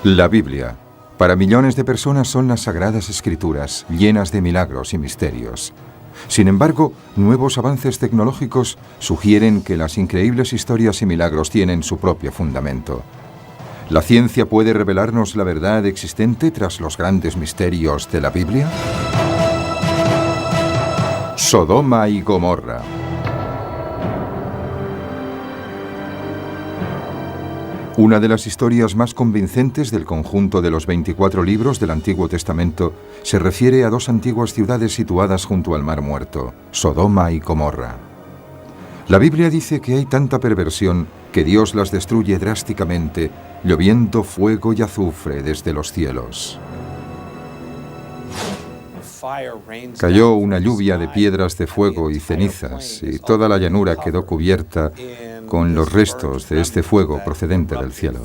La Biblia, para millones de personas, son las sagradas escrituras, llenas de milagros y misterios. Sin embargo, nuevos avances tecnológicos sugieren que las increíbles historias y milagros tienen su propio fundamento. ¿La ciencia puede revelarnos la verdad existente tras los grandes misterios de la Biblia? Sodoma y Gomorra. Una de las historias más convincentes del conjunto de los 24 libros del Antiguo Testamento se refiere a dos antiguas ciudades situadas junto al Mar Muerto, Sodoma y Gomorra. La Biblia dice que hay tanta perversión que Dios las destruye drásticamente, lloviendo fuego y azufre desde los cielos. Cayó una lluvia de piedras de fuego y cenizas, y toda la llanura quedó cubierta con los restos de este fuego procedente del cielo.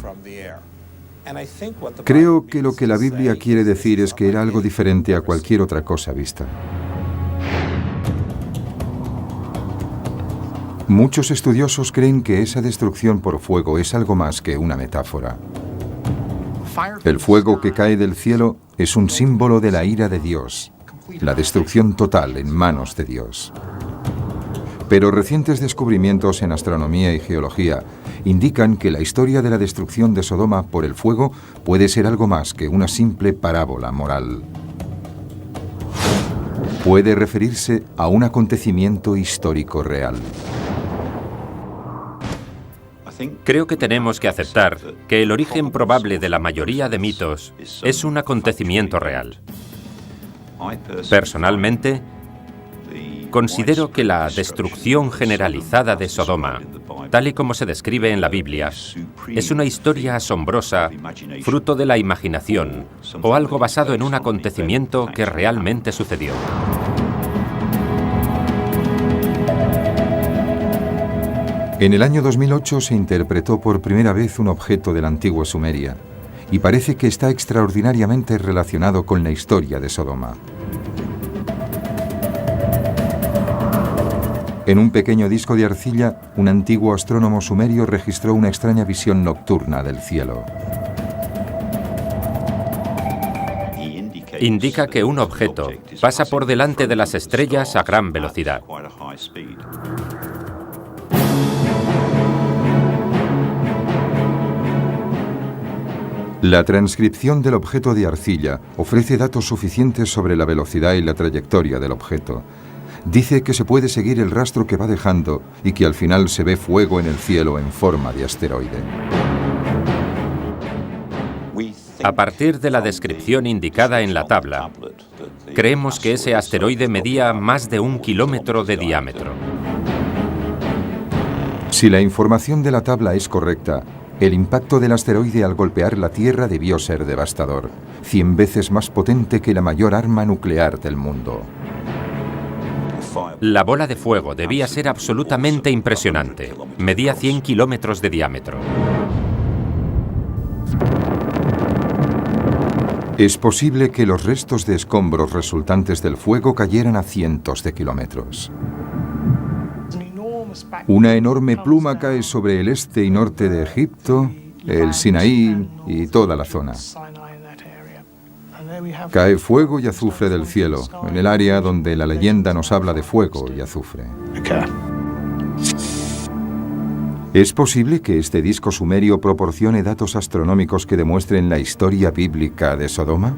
Creo que lo que la Biblia quiere decir es que era algo diferente a cualquier otra cosa vista. Muchos estudiosos creen que esa destrucción por fuego es algo más que una metáfora. El fuego que cae del cielo es un símbolo de la ira de Dios, la destrucción total en manos de Dios. Pero recientes descubrimientos en astronomía y geología indican que la historia de la destrucción de Sodoma por el fuego puede ser algo más que una simple parábola moral. Puede referirse a un acontecimiento histórico real. Creo que tenemos que aceptar que el origen probable de la mayoría de mitos es un acontecimiento real. Personalmente, considero que la destrucción generalizada de Sodoma, tal y como se describe en la Biblia, es una historia asombrosa, fruto de la imaginación, o algo basado en un acontecimiento que realmente sucedió. En el año 2008 se interpretó por primera vez un objeto de la antigua Sumeria, y parece que está extraordinariamente relacionado con la historia de Sodoma. En un pequeño disco de arcilla, un antiguo astrónomo sumerio registró una extraña visión nocturna del cielo. Indica que un objeto pasa por delante de las estrellas a gran velocidad. La transcripción del objeto de arcilla ofrece datos suficientes sobre la velocidad y la trayectoria del objeto. Dice que se puede seguir el rastro que va dejando y que al final se ve fuego en el cielo en forma de asteroide. A partir de la descripción indicada en la tabla, creemos que ese asteroide medía más de 1 kilómetro de diámetro. Si la información de la tabla es correcta, el impacto del asteroide al golpear la Tierra debió ser devastador, 100 veces más potente que la mayor arma nuclear del mundo. La bola de fuego debía ser absolutamente impresionante. Medía 100 kilómetros de diámetro. Es posible que los restos de escombros resultantes del fuego cayeran a cientos de kilómetros. Una enorme pluma cae sobre el este y norte de Egipto, el Sinaí y toda la zona. Cae fuego y azufre del cielo, en el área donde la leyenda nos habla de fuego y azufre. ¿Es posible que este disco sumerio proporcione datos astronómicos que demuestren la historia bíblica de Sodoma?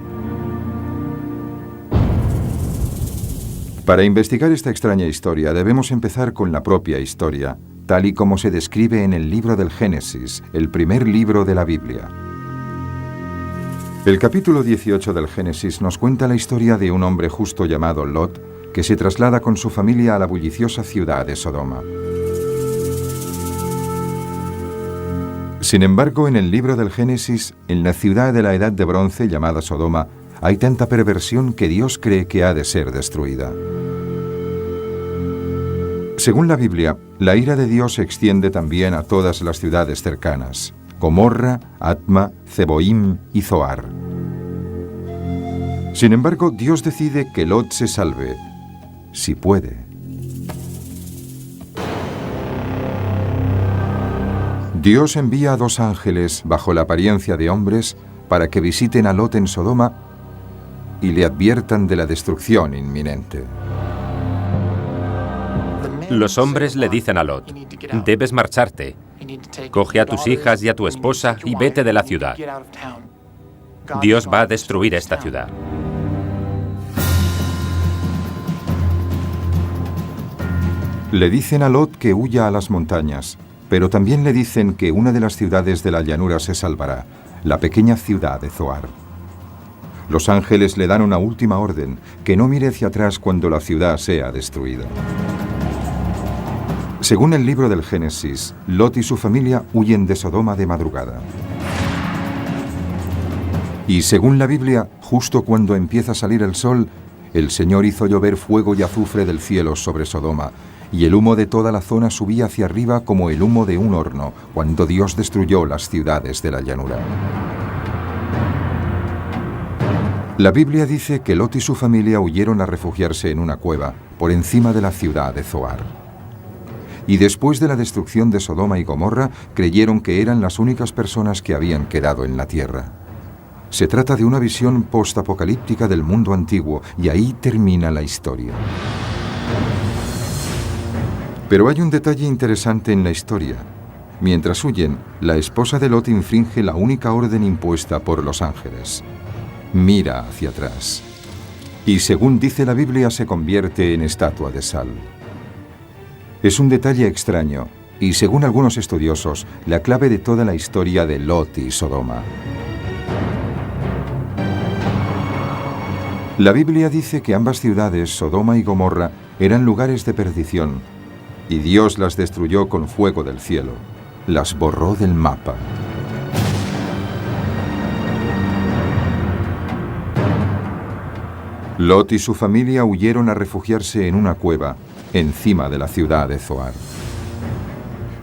Para investigar esta extraña historia debemos empezar con la propia historia, tal y como se describe en el libro del Génesis, el primer libro de la Biblia. El capítulo 18 del Génesis nos cuenta la historia de un hombre justo llamado Lot, que se traslada con su familia a la bulliciosa ciudad de Sodoma. Sin embargo, en el libro del Génesis, en la ciudad de la Edad de Bronce llamada Sodoma, hay tanta perversión que Dios cree que ha de ser destruida. Según la Biblia, la ira de Dios se extiende también a todas las ciudades cercanas: Gomorra, Atma, Zeboim y Zoar. Sin embargo, Dios decide que Lot se salve, si puede. Dios envía a 2 ángeles bajo la apariencia de hombres para que visiten a Lot en Sodoma y le adviertan de la destrucción inminente. Los hombres le dicen a Lot: debes marcharte. Coge a tus hijas y a tu esposa y vete de la ciudad. Dios va a destruir esta ciudad. Le dicen a Lot que huya a las montañas, pero también le dicen que una de las ciudades de la llanura se salvará, la pequeña ciudad de Zoar. Los ángeles le dan una última orden, que no mire hacia atrás cuando la ciudad sea destruida. Según el libro del Génesis, Lot y su familia huyen de Sodoma de madrugada. Y según la Biblia, justo cuando empieza a salir el sol, el Señor hizo llover fuego y azufre del cielo sobre Sodoma, y el humo de toda la zona subía hacia arriba como el humo de un horno, cuando Dios destruyó las ciudades de la llanura. La Biblia dice que Lot y su familia huyeron a refugiarse en una cueva, por encima de la ciudad de Zoar. Y después de la destrucción de Sodoma y Gomorra, creyeron que eran las únicas personas que habían quedado en la tierra. Se trata de una visión postapocalíptica del mundo antiguo, y ahí termina la historia. Pero hay un detalle interesante en la historia. Mientras huyen, la esposa de Lot infringe la única orden impuesta por los ángeles. Mira hacia atrás. Y según dice la Biblia, se convierte en estatua de sal. Es un detalle extraño, y según algunos estudiosos, la clave de toda la historia de Lot y Sodoma. La Biblia dice que ambas ciudades, Sodoma y Gomorra, eran lugares de perdición, y Dios las destruyó con fuego del cielo. Las borró del mapa. Lot y su familia huyeron a refugiarse en una cueva, encima de la ciudad de Zoar.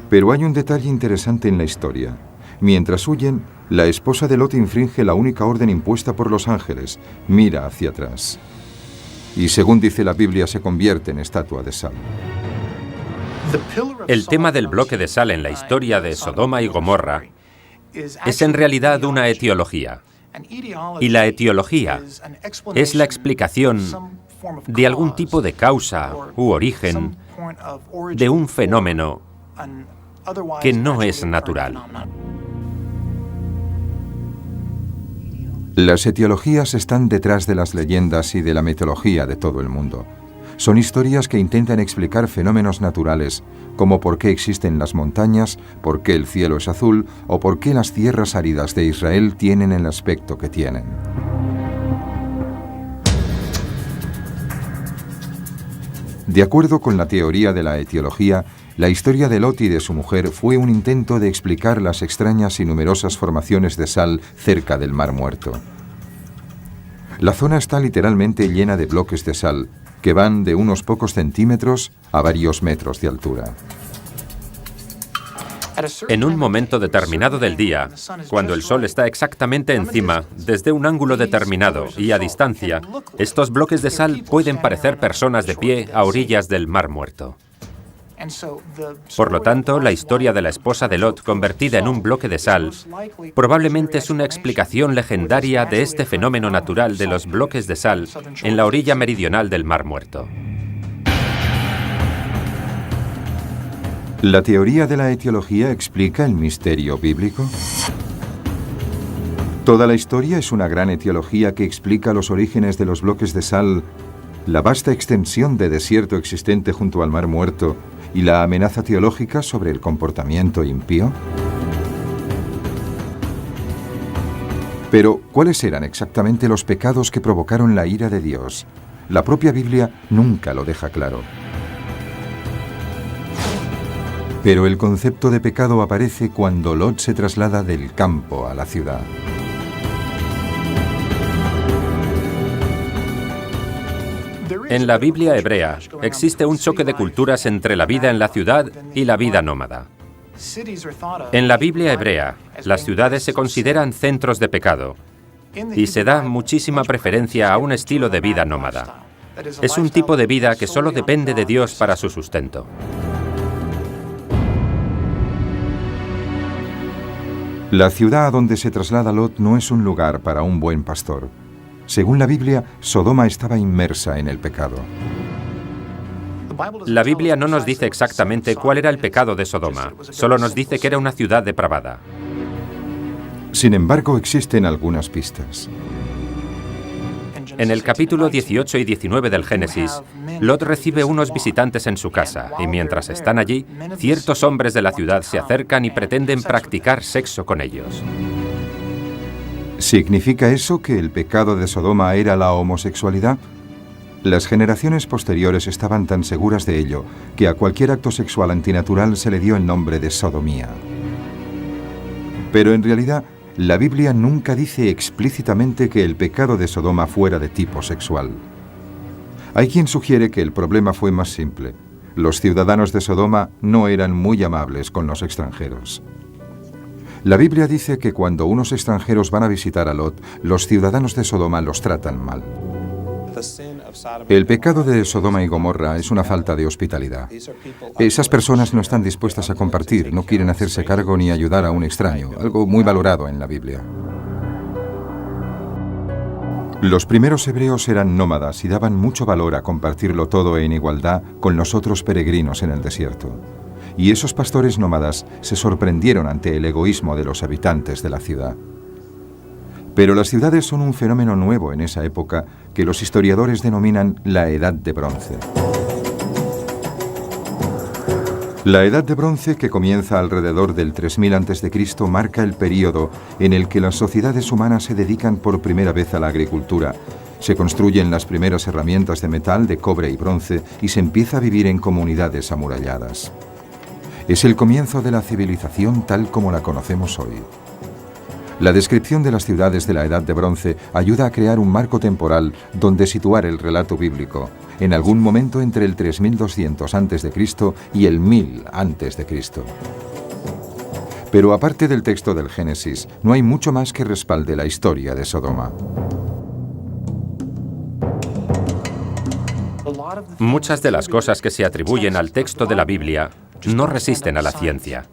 Pero hay un detalle interesante en la historia. Mientras huyen, la esposa de Lot infringe la única orden impuesta por los ángeles: mira hacia atrás. Y según dice la Biblia, se convierte en estatua de sal. El tema del bloque de sal en la historia de Sodoma y Gomorra es en realidad una etiología. Y la etiología es la explicación de algún tipo de causa u origen de un fenómeno que no es natural. Las etiologías están detrás de las leyendas y de la mitología de todo el mundo. Son historias que intentan explicar fenómenos naturales, como por qué existen las montañas, por qué el cielo es azul o por qué las tierras áridas de Israel tienen el aspecto que tienen. De acuerdo con la teoría de la etiología, la historia de Lot y de su mujer fue un intento de explicar las extrañas y numerosas formaciones de sal cerca del Mar Muerto. La zona está literalmente llena de bloques de sal, que van de unos pocos centímetros a varios metros de altura. En un momento determinado del día, cuando el sol está exactamente encima, desde un ángulo determinado y a distancia, estos bloques de sal pueden parecer personas de pie a orillas del Mar Muerto. Por lo tanto, la historia de la esposa de Lot convertida en un bloque de sal probablemente es una explicación legendaria de este fenómeno natural de los bloques de sal en la orilla meridional del Mar Muerto. ¿La teoría de la etiología explica el misterio bíblico? Toda la historia es una gran etiología que explica los orígenes de los bloques de sal, la vasta extensión de desierto existente junto al Mar Muerto y la amenaza teológica sobre el comportamiento impío. Pero, ¿cuáles eran exactamente los pecados que provocaron la ira de Dios? La propia Biblia nunca lo deja claro. Pero el concepto de pecado aparece cuando Lot se traslada del campo a la ciudad. En la Biblia hebrea existe un choque de culturas entre la vida en la ciudad y la vida nómada. En la Biblia hebrea, las ciudades se consideran centros de pecado y se da muchísima preferencia a un estilo de vida nómada. Es un tipo de vida que solo depende de Dios para su sustento. La ciudad a donde se traslada Lot no es un lugar para un buen pastor. Según la Biblia, Sodoma estaba inmersa en el pecado. La Biblia no nos dice exactamente cuál era el pecado de Sodoma, solo nos dice que era una ciudad depravada. Sin embargo, existen algunas pistas. En el capítulo 18 y 19 del Génesis, Lot recibe unos visitantes en su casa, y mientras están allí, ciertos hombres de la ciudad se acercan y pretenden practicar sexo con ellos. ¿Significa eso que el pecado de Sodoma era la homosexualidad? Las generaciones posteriores estaban tan seguras de ello que a cualquier acto sexual antinatural se le dio el nombre de sodomía. Pero en realidad, la Biblia nunca dice explícitamente que el pecado de Sodoma fuera de tipo sexual. Hay quien sugiere que el problema fue más simple. Los ciudadanos de Sodoma no eran muy amables con los extranjeros. La Biblia dice que cuando unos extranjeros van a visitar a Lot, los ciudadanos de Sodoma los tratan mal. El pecado de Sodoma y Gomorra es una falta de hospitalidad. Esas personas no están dispuestas a compartir, no quieren hacerse cargo ni ayudar a un extraño, algo muy valorado en la Biblia. Los primeros hebreos eran nómadas y daban mucho valor a compartirlo todo en igualdad con los otros peregrinos en el desierto. Y esos pastores nómadas se sorprendieron ante el egoísmo de los habitantes de la ciudad. Pero las ciudades son un fenómeno nuevo en esa época que los historiadores denominan la Edad de Bronce. La Edad de Bronce, que comienza alrededor del 3000 a.C., marca el período en el que las sociedades humanas se dedican por primera vez a la agricultura. Se construyen las primeras herramientas de metal, de cobre y bronce, y se empieza a vivir en comunidades amuralladas. Es el comienzo de la civilización tal como la conocemos hoy. La descripción de las ciudades de la Edad de Bronce ayuda a crear un marco temporal donde situar el relato bíblico, en algún momento entre el 3200 a.C. y el 1000 a.C. Pero aparte del texto del Génesis, no hay mucho más que respalde la historia de Sodoma. Muchas de las cosas que se atribuyen al texto de la Biblia no resisten a la ciencia.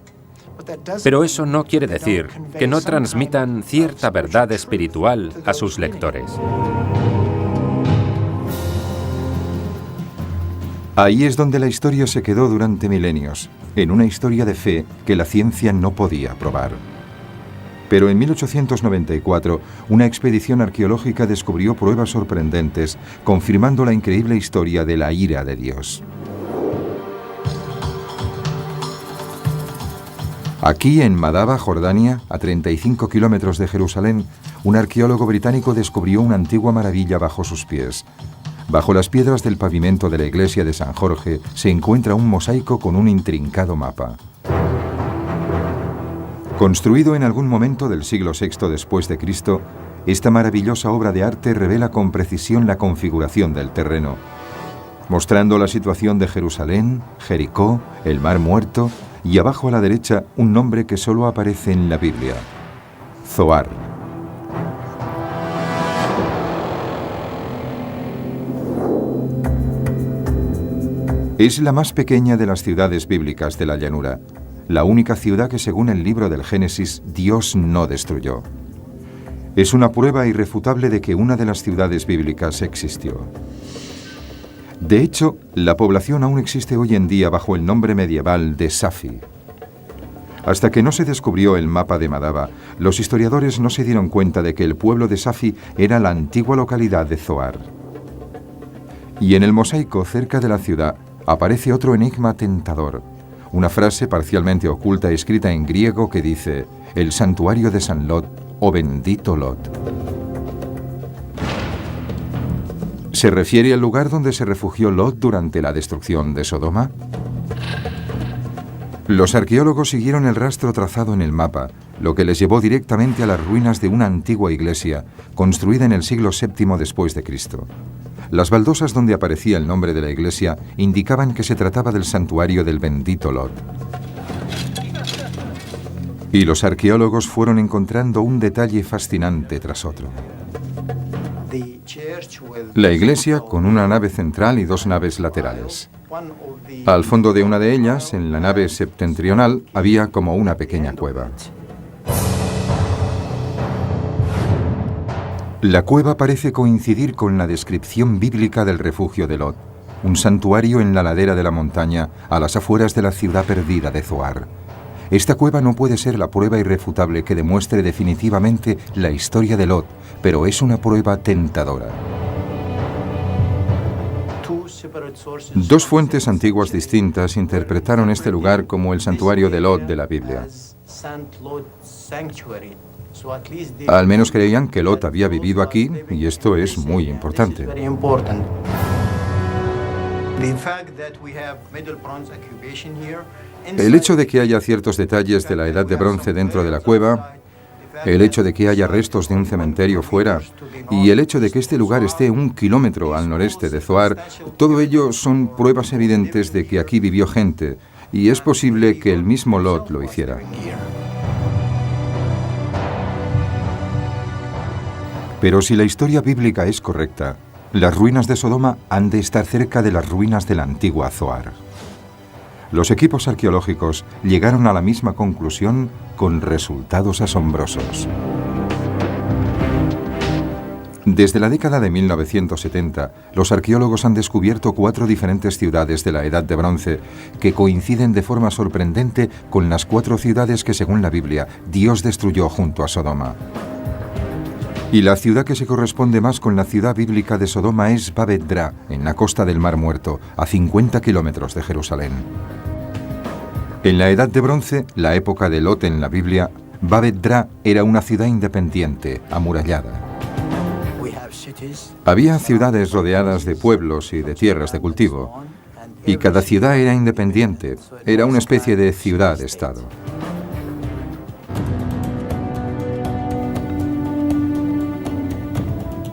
Pero eso no quiere decir que no transmitan cierta verdad espiritual a sus lectores. Ahí es donde la historia se quedó durante milenios, en una historia de fe que la ciencia no podía probar. Pero en 1894, una expedición arqueológica descubrió pruebas sorprendentes, confirmando la increíble historia de la ira de Dios. Aquí, en Madaba, Jordania, a 35 kilómetros de Jerusalén, un arqueólogo británico descubrió una antigua maravilla bajo sus pies. Bajo las piedras del pavimento de la iglesia de San Jorge se encuentra un mosaico con un intrincado mapa. Construido en algún momento del siglo VI después de Cristo, esta maravillosa obra de arte revela con precisión la configuración del terreno, mostrando la situación de Jerusalén, Jericó, el Mar Muerto, y abajo a la derecha un nombre que solo aparece en la Biblia: Zoar. Es la más pequeña de las ciudades bíblicas de la llanura, la única ciudad que, según el libro del Génesis, Dios no destruyó. Es una prueba irrefutable de que una de las ciudades bíblicas existió. De hecho, la población aún existe hoy en día bajo el nombre medieval de Safi. Hasta que no se descubrió el mapa de Madaba, los historiadores no se dieron cuenta de que el pueblo de Safi era la antigua localidad de Zoar. Y en el mosaico cerca de la ciudad aparece otro enigma tentador, una frase parcialmente oculta escrita en griego que dice: el santuario de San Lot, o bendito Lot. ¿Se refiere al lugar donde se refugió Lot durante la destrucción de Sodoma? Los arqueólogos siguieron el rastro trazado en el mapa, lo que les llevó directamente a las ruinas de una antigua iglesia, construida en el siglo VII después de Cristo. Las baldosas donde aparecía el nombre de la iglesia indicaban que se trataba del santuario del bendito Lot. Y los arqueólogos fueron encontrando un detalle fascinante tras otro. La iglesia con una nave central y dos naves laterales. Al fondo de una de ellas, en la nave septentrional, había como una pequeña cueva. La cueva parece coincidir con la descripción bíblica del refugio de Lot, un santuario en la ladera de la montaña a las afueras de la ciudad perdida de Zoar. Esta cueva no puede ser la prueba irrefutable que demuestre definitivamente la historia de Lot, pero es una prueba tentadora. Dos fuentes antiguas distintas interpretaron este lugar como el santuario de Lot de la Biblia. Al menos creían que Lot había vivido aquí, y esto es muy importante. El hecho de que haya ciertos detalles de la Edad de Bronce dentro de la cueva, el hecho de que haya restos de un cementerio fuera y el hecho de que este lugar esté 1 kilómetro al noreste de Zoar, todo ello son pruebas evidentes de que aquí vivió gente, y es posible que el mismo Lot lo hiciera. Pero si la historia bíblica es correcta, las ruinas de Sodoma han de estar cerca de las ruinas de la antigua Zoar. Los equipos arqueológicos llegaron a la misma conclusión con resultados asombrosos. Desde la década de 1970, los arqueólogos han descubierto 4 diferentes ciudades de la Edad de Bronce que coinciden de forma sorprendente con las 4 ciudades que, según la Biblia, Dios destruyó junto a Sodoma. Y la ciudad que se corresponde más con la ciudad bíblica de Sodoma es Babet-Dra, en la costa del Mar Muerto, a 50 kilómetros de Jerusalén. En la Edad de Bronce, la época de Lot en la Biblia, Babet-Dra era una ciudad independiente, amurallada. Había ciudades rodeadas de pueblos y de tierras de cultivo, y cada ciudad era independiente, era una especie de ciudad-estado.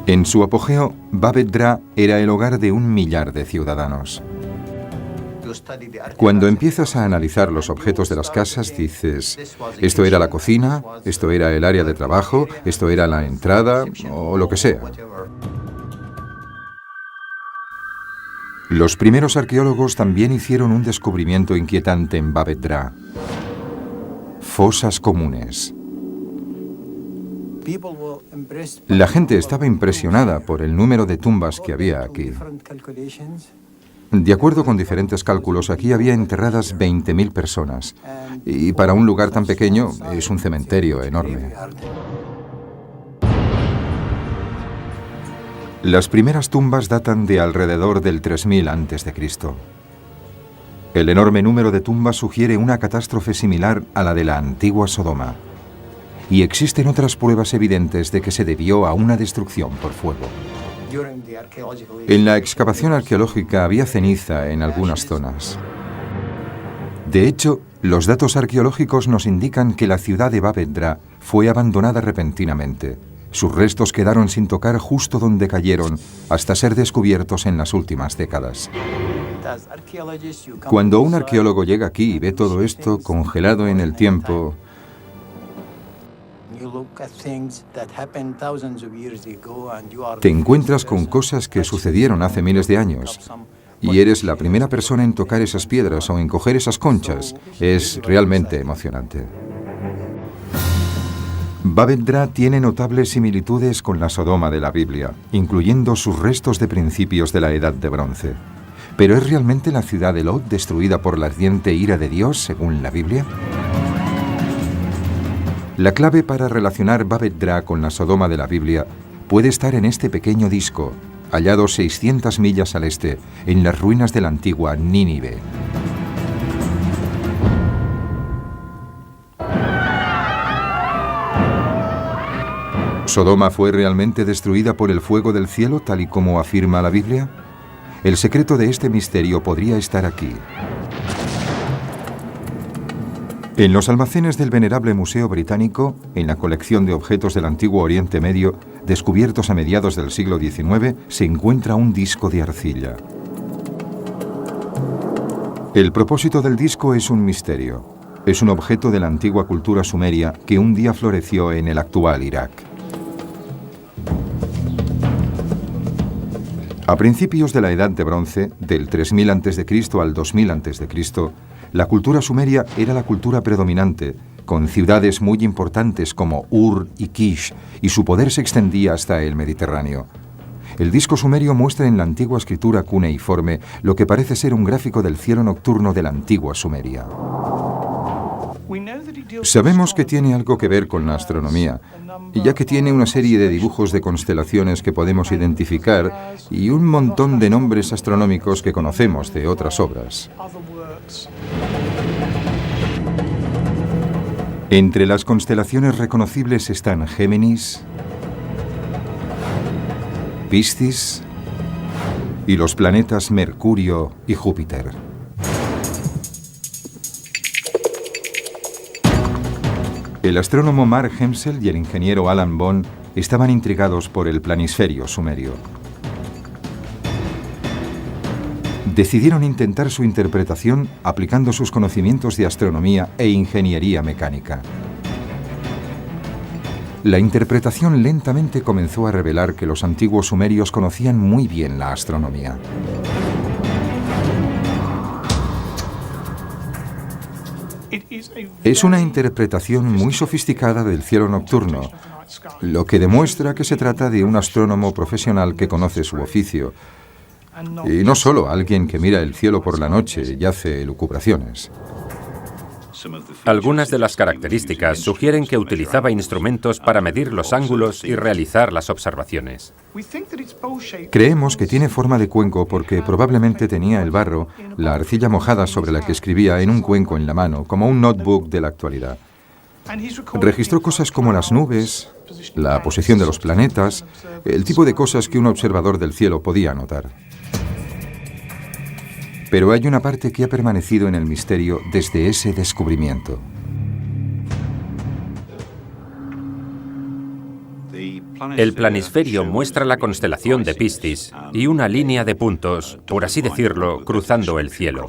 En su apogeo, Babet-Dra era el hogar de 1 millar de ciudadanos. Cuando empiezas a analizar los objetos de las casas, dices, esto era la cocina, esto era el área de trabajo, esto era la entrada, o lo que sea. Los primeros arqueólogos también hicieron un descubrimiento inquietante en Babet-Dra: fosas comunes. La gente estaba impresionada por el número de tumbas que había aquí. De acuerdo con diferentes cálculos, aquí había enterradas 20.000 personas. Y para un lugar tan pequeño, es un cementerio enorme. Las primeras tumbas datan de alrededor del 3000 a.C. El enorme número de tumbas sugiere una catástrofe similar a la de la antigua Sodoma. Y existen otras pruebas evidentes de que se debió a una destrucción por fuego. En la excavación arqueológica había ceniza en algunas zonas. De hecho, los datos arqueológicos nos indican que la ciudad de Babet-Dra fue abandonada repentinamente. Sus restos quedaron sin tocar justo donde cayeron, hasta ser descubiertos en las últimas décadas. Cuando un arqueólogo llega aquí y ve todo esto congelado en el tiempo, te encuentras con cosas que sucedieron hace miles de años y eres la primera persona en tocar esas piedras o en coger esas conchas. Es realmente emocionante. Babet-Dra tiene notables similitudes con la Sodoma de la Biblia, incluyendo sus restos de principios de la Edad de Bronce. ¿Pero es realmente la ciudad de Lot destruida por la ardiente ira de Dios, según la Biblia? La clave para relacionar Babet-Dra con la Sodoma de la Biblia puede estar en este pequeño disco, hallado 600 millas al este, en las ruinas de la antigua Nínive. ¿Sodoma fue realmente destruida por el fuego del cielo, tal y como afirma la Biblia? El secreto de este misterio podría estar aquí. En los almacenes del venerable Museo Británico, en la colección de objetos del antiguo Oriente Medio, descubiertos a mediados del siglo XIX, se encuentra un disco de arcilla. El propósito del disco es un misterio. Es un objeto de la antigua cultura sumeria que un día floreció en el actual Irak. A principios de la Edad de Bronce, del 3000 a.C. al 2000 a.C., la cultura sumeria era la cultura predominante con ciudades muy importantes como Ur y Kish, y su poder se extendía hasta el Mediterráneo. El disco sumerio muestra en la antigua escritura cuneiforme lo que parece ser un gráfico del cielo nocturno de la antigua Sumeria. Sabemos que tiene algo que ver con la astronomía, ya que tiene una serie de dibujos de constelaciones que podemos identificar y un montón de nombres astronómicos que conocemos de otras obras. Entre las constelaciones reconocibles están Géminis, Piscis y los planetas Mercurio y Júpiter. El astrónomo Mark Hemsel y el ingeniero Alan Bond estaban intrigados por el planisferio sumerio. Decidieron intentar su interpretación aplicando sus conocimientos de astronomía e ingeniería mecánica. La interpretación lentamente comenzó a revelar que los antiguos sumerios conocían muy bien la astronomía. Es una interpretación muy sofisticada del cielo nocturno, lo que demuestra que se trata de un astrónomo profesional que conoce su oficio, y no solo alguien que mira el cielo por la noche y hace elucubraciones. Algunas de las características sugieren que utilizaba instrumentos para medir los ángulos y realizar las observaciones. Creemos que tiene forma de cuenco porque probablemente tenía el barro, la arcilla mojada sobre la que escribía, en un cuenco en la mano, como un notebook de la actualidad. Registró cosas como las nubes, la posición de los planetas, el tipo de cosas que un observador del cielo podía notar. Pero hay una parte que ha permanecido en el misterio desde ese descubrimiento. El planisferio muestra la constelación de Piscis y una línea de puntos, por así decirlo, cruzando el cielo.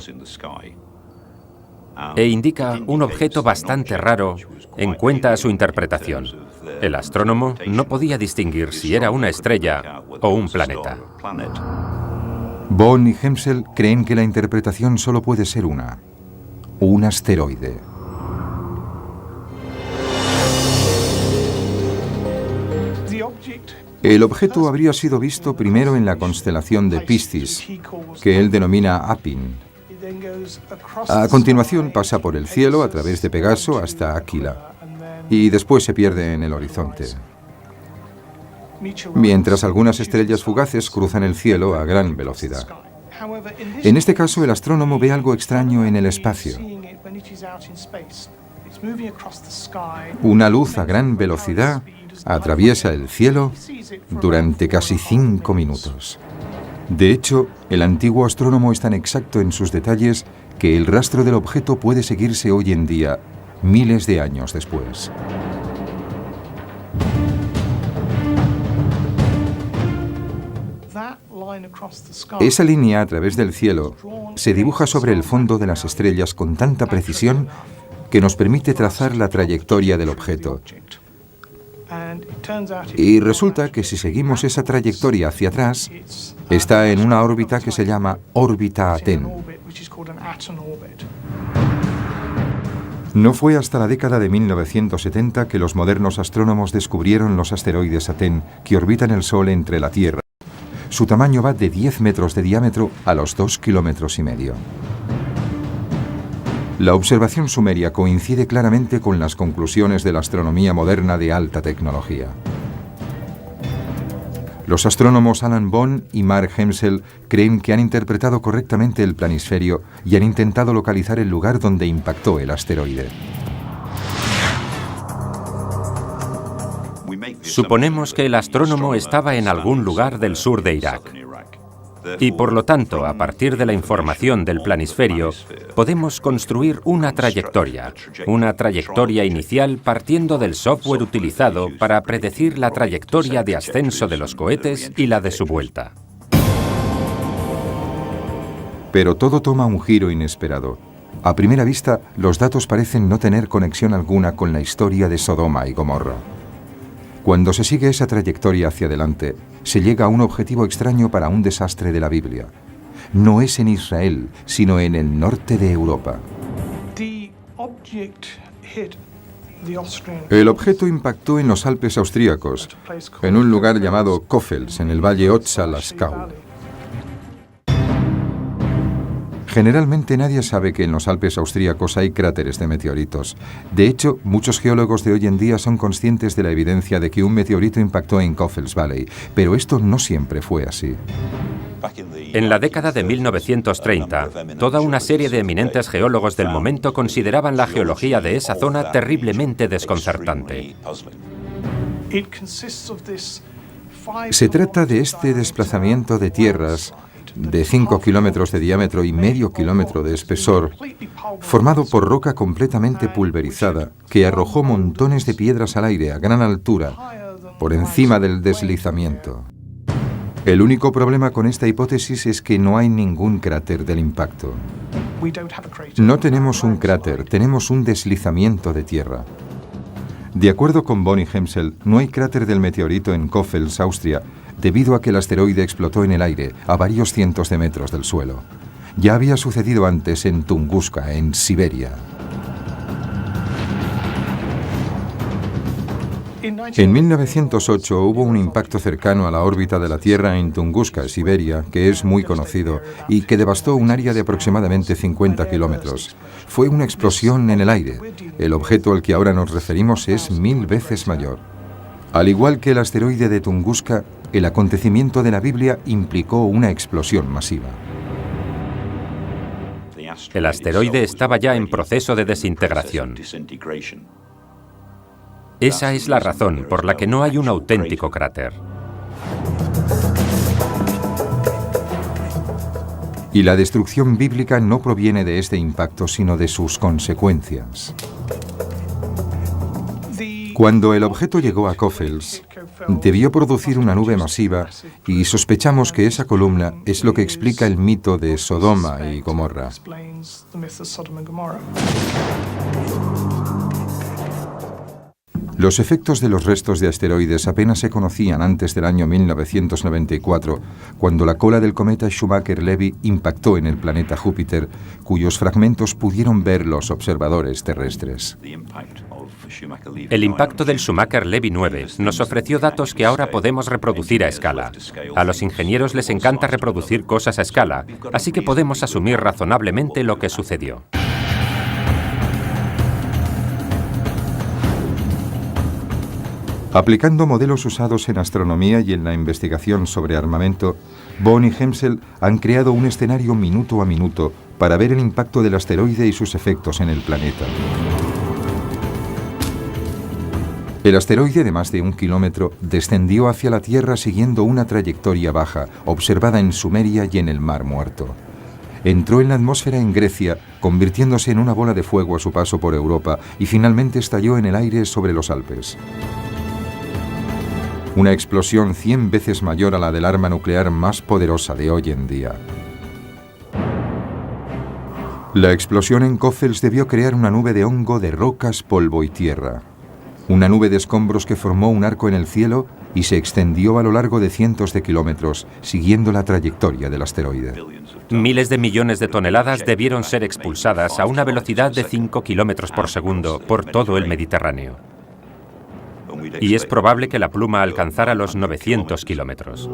E indica un objeto bastante raro en cuenta a su interpretación. El astrónomo no podía distinguir si era una estrella o un planeta. Bond y Hemsel creen que la interpretación solo puede ser un asteroide. El objeto habría sido visto primero en la constelación de Piscis, que él denomina Apin. A continuación pasa por el cielo a través de Pegaso hasta Aquila, y después se pierde en el horizonte. Mientras algunas estrellas fugaces cruzan el cielo a gran velocidad. En este caso, el astrónomo ve algo extraño en el espacio. Una luz a gran velocidad atraviesa el cielo durante casi 5 minutos. De hecho, el antiguo astrónomo es tan exacto en sus detalles que el rastro del objeto puede seguirse hoy en día, miles de años después. Esa línea a través del cielo se dibuja sobre el fondo de las estrellas con tanta precisión que nos permite trazar la trayectoria del objeto. Y resulta que si seguimos esa trayectoria hacia atrás, está en una órbita que se llama órbita Aten. No fue hasta la década de 1970 que los modernos astrónomos descubrieron los asteroides Aten que orbitan el Sol entre la Tierra. Su tamaño va de 10 metros de diámetro a los 2,5 kilómetros. La observación sumeria coincide claramente con las conclusiones de la astronomía moderna de alta tecnología. Los astrónomos Alan Bond y Mark Hemsel creen que han interpretado correctamente el planisferio y han intentado localizar el lugar donde impactó el asteroide. Suponemos que el astrónomo estaba en algún lugar del sur de Irak. Y por lo tanto, a partir de la información del planisferio, podemos construir una trayectoria inicial partiendo del software utilizado para predecir la trayectoria de ascenso de los cohetes y la de su vuelta. Pero todo toma un giro inesperado. A primera vista, los datos parecen no tener conexión alguna con la historia de Sodoma y Gomorra. Cuando se sigue esa trayectoria hacia adelante, se llega a un objetivo extraño para un desastre de la Biblia. No es en Israel, sino en el norte de Europa. El objeto impactó en los Alpes austríacos, en un lugar llamado Koffels, en el valle Otza-Laskau. Generalmente nadie sabe que en los Alpes austríacos hay cráteres de meteoritos. De hecho, muchos geólogos de hoy en día son conscientes de la evidencia de que un meteorito impactó en Koffels Valley, pero esto no siempre fue así. En la década de 1930, toda una serie de eminentes geólogos del momento consideraban la geología de esa zona terriblemente desconcertante. Se trata de este desplazamiento de tierras de 5 kilómetros de diámetro y medio kilómetro de espesor, formado por roca completamente pulverizada, que arrojó montones de piedras al aire a gran altura, por encima del deslizamiento. El único problema con esta hipótesis es que no hay ningún cráter del impacto. No tenemos un cráter, tenemos un deslizamiento de tierra. De acuerdo con Bonnie Hemsel, no hay cráter del meteorito en Koffels, Austria, debido a que el asteroide explotó en el aire a varios cientos de metros del suelo. Ya había sucedido antes en Tunguska, en Siberia. En 1908 hubo un impacto cercano a la órbita de la Tierra en Tunguska, Siberia, que es muy conocido y que devastó un área de aproximadamente 50 kilómetros. Fue una explosión en el aire. El objeto al que ahora nos referimos es 1000 veces mayor. Al igual que el asteroide de Tunguska, el acontecimiento de la Biblia implicó una explosión masiva. El asteroide estaba ya en proceso de desintegración. Esa es la razón por la que no hay un auténtico cráter. Y la destrucción bíblica no proviene de este impacto, sino de sus consecuencias. Cuando el objeto llegó a Koffels, debió producir una nube masiva y sospechamos que esa columna es lo que explica el mito de Sodoma y Gomorra. Los efectos de los restos de asteroides apenas se conocían antes del año 1994, cuando la cola del cometa Schumacher-Levy impactó en el planeta Júpiter, cuyos fragmentos pudieron ver los observadores terrestres. El impacto del Schumacher-Levy 9 nos ofreció datos que ahora podemos reproducir a escala. A los ingenieros les encanta reproducir cosas a escala, así que podemos asumir razonablemente lo que sucedió. Aplicando modelos usados en astronomía y en la investigación sobre armamento, Bonnie y Hemsel han creado un escenario minuto a minuto para ver el impacto del asteroide y sus efectos en el planeta. El asteroide de más de 1 kilómetro descendió hacia la Tierra siguiendo una trayectoria baja, observada en Sumeria y en el Mar Muerto. Entró en la atmósfera en Grecia, convirtiéndose en una bola de fuego a su paso por Europa y finalmente estalló en el aire sobre los Alpes. Una explosión 100 veces mayor a la del arma nuclear más poderosa de hoy en día. La explosión en Koffels debió crear una nube de hongo de rocas, polvo y tierra. Una nube de escombros que formó un arco en el cielo y se extendió a lo largo de cientos de kilómetros, siguiendo la trayectoria del asteroide. Miles de millones de toneladas debieron ser expulsadas a una velocidad de 5 kilómetros por segundo por todo el Mediterráneo. Y es probable que la pluma alcanzara los 900 kilómetros.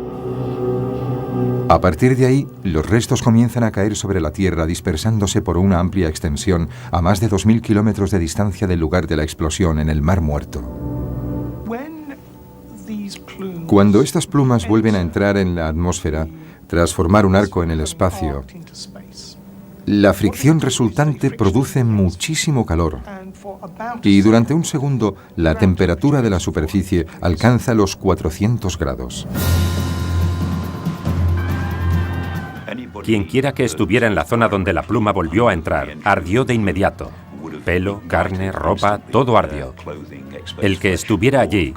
A partir de ahí, los restos comienzan a caer sobre la Tierra, dispersándose por una amplia extensión a más de 2000 kilómetros de distancia del lugar de la explosión en el Mar Muerto. Cuando estas plumas vuelven a entrar en la atmósfera, tras formar un arco en el espacio, la fricción resultante produce muchísimo calor. Y durante un segundo, la temperatura de la superficie alcanza los 400 grados. Quien quiera que estuviera en la zona donde la pluma volvió a entrar, ardió de inmediato. Pelo, carne, ropa, todo ardió. El que estuviera allí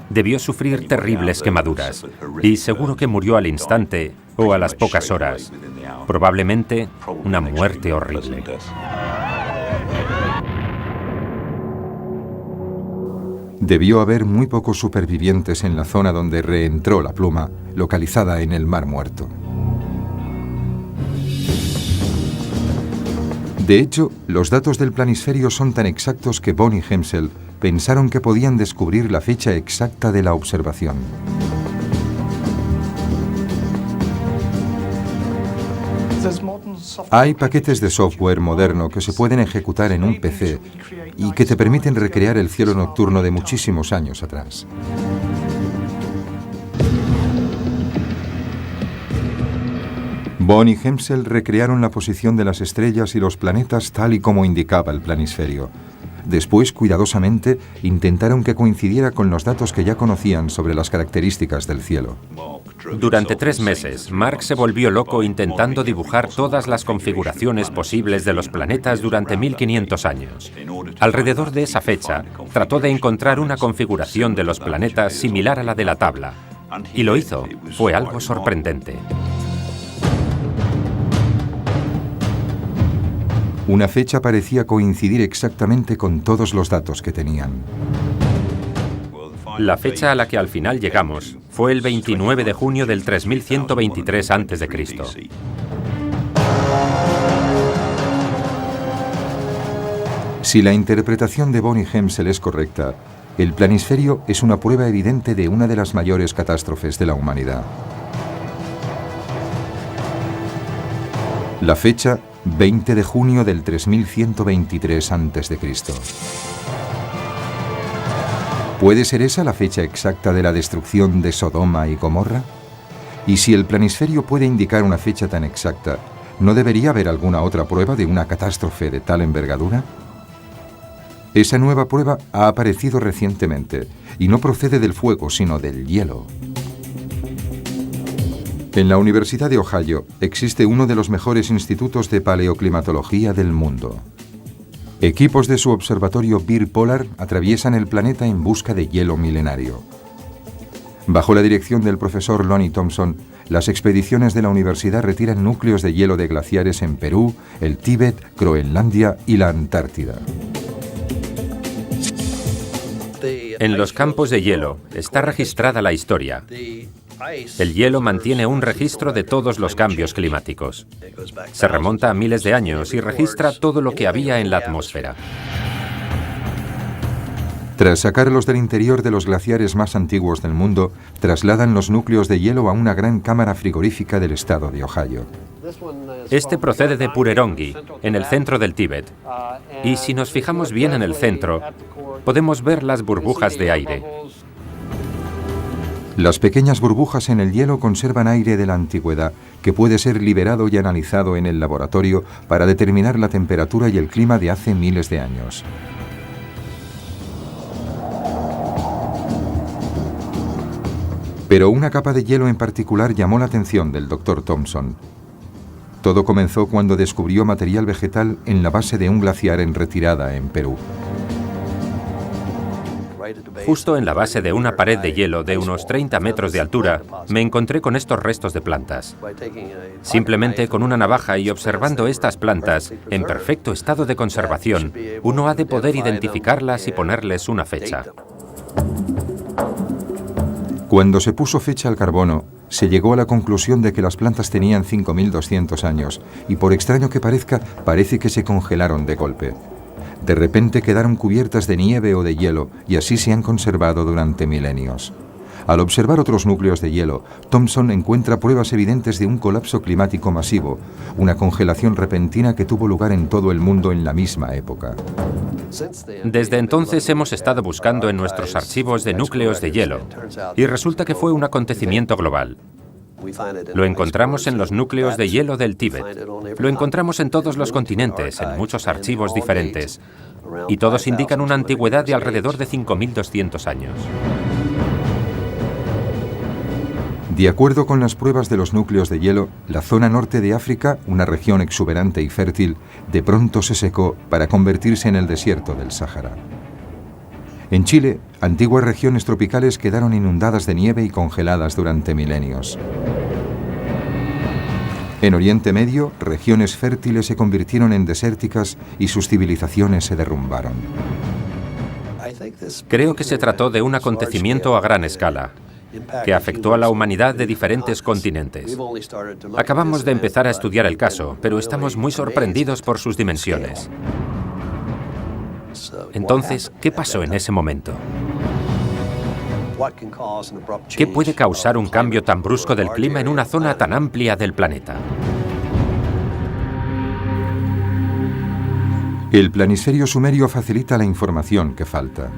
debió sufrir terribles quemaduras y seguro que murió al instante o a las pocas horas. Probablemente una muerte horrible. Debió haber muy pocos supervivientes en la zona donde reentró la pluma, localizada en el Mar Muerto. De hecho, los datos del planisferio son tan exactos que Bonnie Hemsel pensaron que podían descubrir la fecha exacta de la observación. Hay paquetes de software moderno que se pueden ejecutar en un PC y que te permiten recrear el cielo nocturno de muchísimos años atrás. Bond y Hensel recrearon la posición de las estrellas y los planetas tal y como indicaba el planisferio. Después, cuidadosamente, intentaron que coincidiera con los datos que ya conocían sobre las características del cielo. Durante 3 meses, Mark se volvió loco intentando dibujar todas las configuraciones posibles de los planetas durante 1500 años. Alrededor de esa fecha, trató de encontrar una configuración de los planetas similar a la de la tabla. Y lo hizo. Fue algo sorprendente. Una fecha parecía coincidir exactamente con todos los datos que tenían. La fecha a la que al final llegamos fue el 29 de junio del 3123 a.C. Si la interpretación de Bond y Hensel es correcta, el planisferio es una prueba evidente de una de las mayores catástrofes de la humanidad. La fecha, 20 de junio del 3123 a.C. ¿Puede ser esa la fecha exacta de la destrucción de Sodoma y Gomorra? Y si el planisferio puede indicar una fecha tan exacta, ¿no debería haber alguna otra prueba de una catástrofe de tal envergadura? Esa nueva prueba ha aparecido recientemente y no procede del fuego, sino del hielo. En la Universidad de Ohio existe uno de los mejores institutos de paleoclimatología del mundo. Equipos de su observatorio Beer Polar atraviesan el planeta en busca de hielo milenario. Bajo la dirección del profesor Lonnie Thompson, las expediciones de la universidad retiran núcleos de hielo de glaciares en Perú, el Tíbet, Groenlandia y la Antártida. En los campos de hielo está registrada la historia. El hielo mantiene un registro de todos los cambios climáticos. Se remonta a miles de años y registra todo lo que había en la atmósfera. Tras sacarlos del interior de los glaciares más antiguos del mundo, trasladan los núcleos de hielo a una gran cámara frigorífica del estado de Ohio. Este procede de Purerongi, en el centro del Tíbet. Y si nos fijamos bien en el centro, podemos ver las burbujas de aire. Las pequeñas burbujas en el hielo conservan aire de la antigüedad, que puede ser liberado y analizado en el laboratorio para determinar la temperatura y el clima de hace miles de años. Pero una capa de hielo en particular llamó la atención del Dr. Thompson. Todo comenzó cuando descubrió material vegetal en la base de un glaciar en retirada en Perú. Justo en la base de una pared de hielo de unos 30 metros de altura, me encontré con estos restos de plantas. Simplemente con una navaja y observando estas plantas, en perfecto estado de conservación, uno ha de poder identificarlas y ponerles una fecha. Cuando se puso fecha al carbono, se llegó a la conclusión de que las plantas tenían 5.200 años y, por extraño que parezca, parece que se congelaron de golpe. De repente quedaron cubiertas de nieve o de hielo y así se han conservado durante milenios. Al observar otros núcleos de hielo, Thompson encuentra pruebas evidentes de un colapso climático masivo, una congelación repentina que tuvo lugar en todo el mundo en la misma época. Desde entonces hemos estado buscando en nuestros archivos de núcleos de hielo y resulta que fue un acontecimiento global. Lo encontramos en los núcleos de hielo del Tíbet. Lo encontramos en todos los continentes, en muchos archivos diferentes. Y todos indican una antigüedad de alrededor de 5.200 años. De acuerdo con las pruebas de los núcleos de hielo, la zona norte de África, una región exuberante y fértil, de pronto se secó para convertirse en el desierto del Sáhara. En Chile, antiguas regiones tropicales quedaron inundadas de nieve y congeladas durante milenios. En Oriente Medio, regiones fértiles se convirtieron en desérticas y sus civilizaciones se derrumbaron. Creo que se trató de un acontecimiento a gran escala, que afectó a la humanidad de diferentes continentes. Acabamos de empezar a estudiar el caso, pero estamos muy sorprendidos por sus dimensiones. Entonces, ¿qué pasó en ese momento? ¿Qué puede causar un cambio tan brusco del clima en una zona tan amplia del planeta? El planisferio sumerio facilita la información que falta.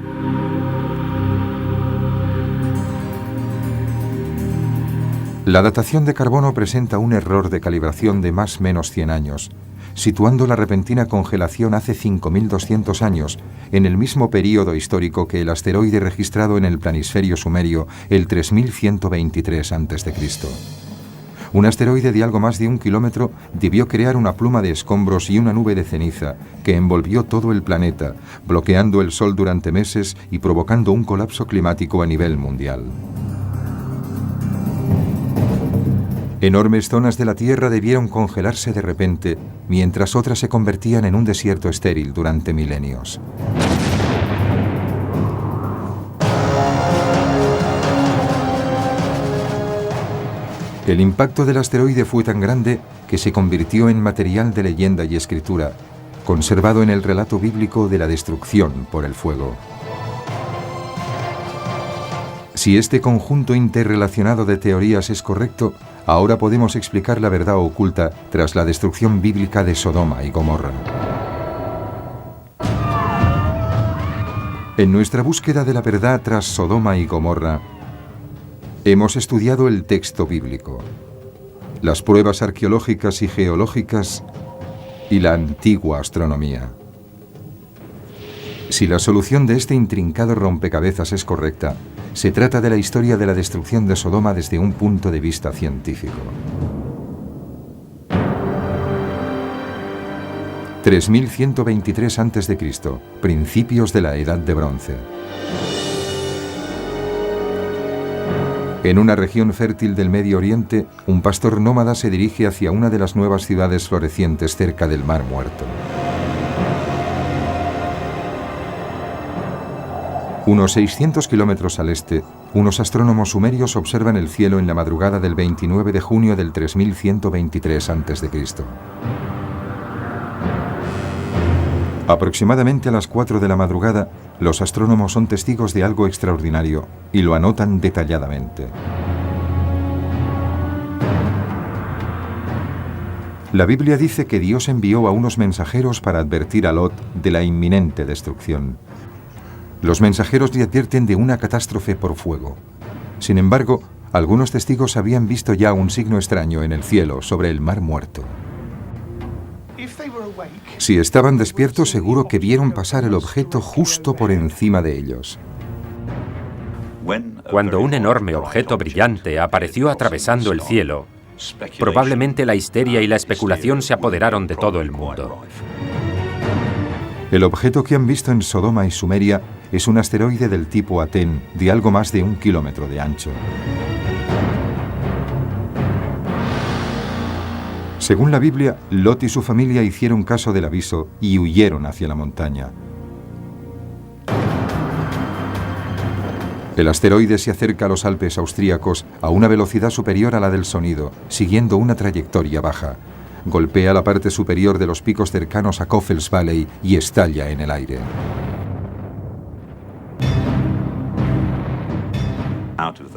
La datación de carbono presenta un error de calibración de más o menos 100 años, situando la repentina congelación hace 5.200 años, en el mismo período histórico que el asteroide registrado en el planisferio sumerio el 3123 a.C. Un asteroide de algo más de 1 kilómetro debió crear una pluma de escombros y una nube de ceniza que envolvió todo el planeta, bloqueando el Sol durante meses y provocando un colapso climático a nivel mundial. Enormes zonas de la Tierra debieron congelarse de repente, mientras otras se convertían en un desierto estéril durante milenios. El impacto del asteroide fue tan grande que se convirtió en material de leyenda y escritura, conservado en el relato bíblico de la destrucción por el fuego. Si este conjunto interrelacionado de teorías es correcto, ahora podemos explicar la verdad oculta tras la destrucción bíblica de Sodoma y Gomorra. En nuestra búsqueda de la verdad tras Sodoma y Gomorra, hemos estudiado el texto bíblico, las pruebas arqueológicas y geológicas y la antigua astronomía. Si la solución de este intrincado rompecabezas es correcta, se trata de la historia de la destrucción de Sodoma desde un punto de vista científico. 3123 a.C., principios de la Edad de Bronce. En una región fértil del Medio Oriente, un pastor nómada se dirige hacia una de las nuevas ciudades florecientes cerca del Mar Muerto. Unos 600 kilómetros al este, unos astrónomos sumerios observan el cielo en la madrugada del 29 de junio del 3123 a.C. Aproximadamente a las 4 de la madrugada, los astrónomos son testigos de algo extraordinario y lo anotan detalladamente. La Biblia dice que Dios envió a unos mensajeros para advertir a Lot de la inminente destrucción. Los mensajeros le advierten de una catástrofe por fuego. Sin embargo, algunos testigos habían visto ya un signo extraño en el cielo sobre el Mar Muerto. Si estaban despiertos, seguro que vieron pasar el objeto justo por encima de ellos. Cuando un enorme objeto brillante apareció atravesando el cielo, probablemente la histeria y la especulación se apoderaron de todo el mundo. El objeto que han visto en Sodoma y Sumeria es un asteroide del tipo Aten, de algo más de 1 kilómetro de ancho. Según la Biblia, Lot y su familia hicieron caso del aviso y huyeron hacia la montaña. El asteroide se acerca a los Alpes austríacos a una velocidad superior a la del sonido, siguiendo una trayectoria baja. Golpea la parte superior de los picos cercanos a Coffels Valley y estalla en el aire.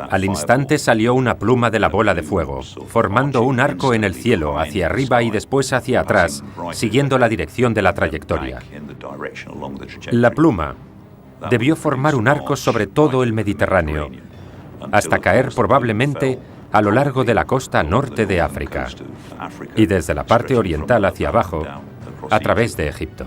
Al instante salió una pluma de la bola de fuego, formando un arco en el cielo, hacia arriba y después hacia atrás, siguiendo la dirección de la trayectoria. La pluma debió formar un arco sobre todo el Mediterráneo, hasta caer probablemente a lo largo de la costa norte de África y desde la parte oriental hacia abajo, a través de Egipto.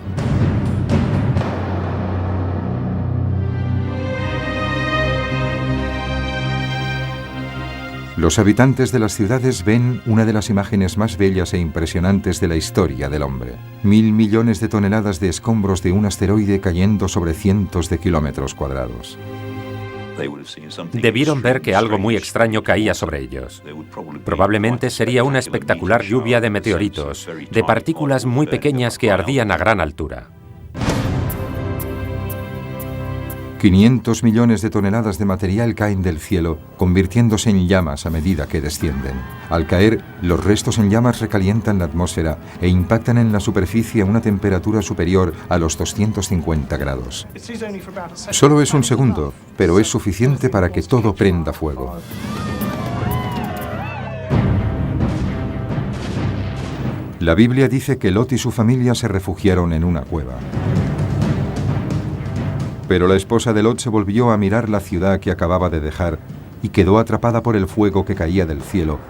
Los habitantes de las ciudades ven una de las imágenes más bellas e impresionantes de la historia del hombre. 1.000 millones de toneladas de escombros de un asteroide cayendo sobre cientos de kilómetros cuadrados. Debieron ver que algo muy extraño caía sobre ellos. Probablemente sería una espectacular lluvia de meteoritos, de partículas muy pequeñas que ardían a gran altura. 500 millones de toneladas de material caen del cielo, convirtiéndose en llamas a medida que descienden. Al caer, los restos en llamas recalientan la atmósfera e impactan en la superficie a una temperatura superior a los 250 grados. Solo es un segundo, pero es suficiente para que todo prenda fuego. La Biblia dice que Lot y su familia se refugiaron en una cueva. Pero la esposa de Lot se volvió a mirar la ciudad que acababa de dejar y quedó atrapada por el fuego que caía del cielo,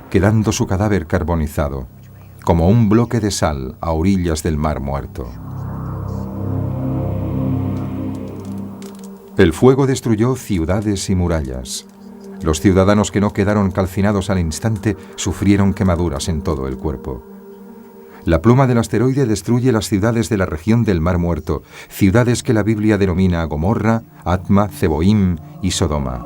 quedando su cadáver carbonizado, como un bloque de sal a orillas del Mar Muerto. El fuego destruyó ciudades y murallas. Los ciudadanos que no quedaron calcinados al instante sufrieron quemaduras en todo el cuerpo. La pluma del asteroide destruye las ciudades de la región del Mar Muerto, ciudades que la Biblia denomina Gomorra, Atma, Zeboim y Sodoma.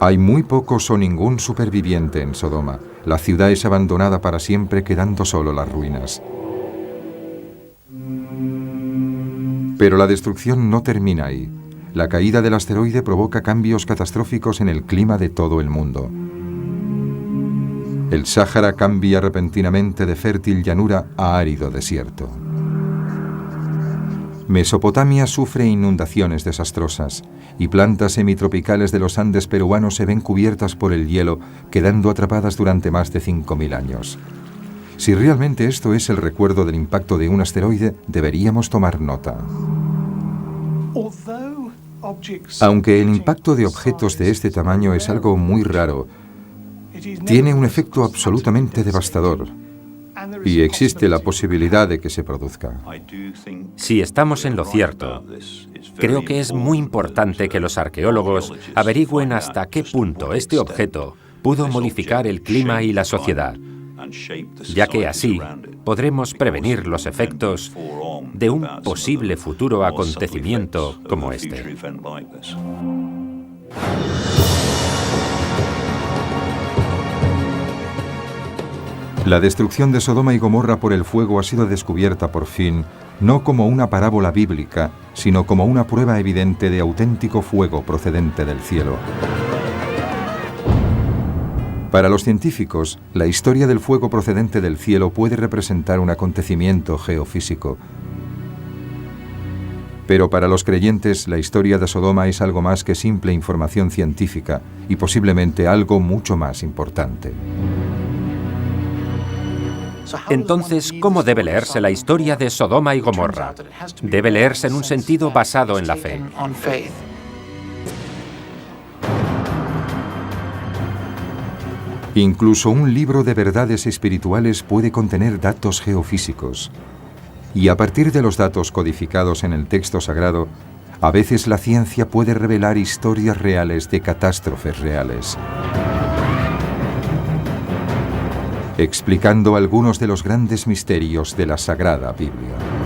Hay muy pocos o ningún superviviente en Sodoma. La ciudad es abandonada para siempre, quedando solo las ruinas. Pero la destrucción no termina ahí. La caída del asteroide provoca cambios catastróficos en el clima de todo el mundo. El Sáhara cambia repentinamente de fértil llanura a árido desierto. Mesopotamia sufre inundaciones desastrosas y plantas semitropicales de los Andes peruanos se ven cubiertas por el hielo, quedando atrapadas durante más de 5.000 años. Si realmente esto es el recuerdo del impacto de un asteroide, deberíamos tomar nota. Aunque el impacto de objetos de este tamaño es algo muy raro, tiene un efecto absolutamente devastador y existe la posibilidad de que se produzca. Si estamos en lo cierto, creo que es muy importante que los arqueólogos averigüen hasta qué punto este objeto pudo modificar el clima y la sociedad, ya que así podremos prevenir los efectos de un posible futuro acontecimiento como este. La destrucción de Sodoma y Gomorra por el fuego ha sido descubierta por fin, no como una parábola bíblica, sino como una prueba evidente de auténtico fuego procedente del cielo. Para los científicos, la historia del fuego procedente del cielo puede representar un acontecimiento geofísico. Pero para los creyentes, la historia de Sodoma es algo más que simple información científica y posiblemente algo mucho más importante. Entonces, ¿cómo debe leerse la historia de Sodoma y Gomorra? Debe leerse en un sentido basado en la fe. Incluso un libro de verdades espirituales puede contener datos geofísicos. Y a partir de los datos codificados en el texto sagrado, a veces la ciencia puede revelar historias reales de catástrofes reales, explicando algunos de los grandes misterios de la Sagrada Biblia.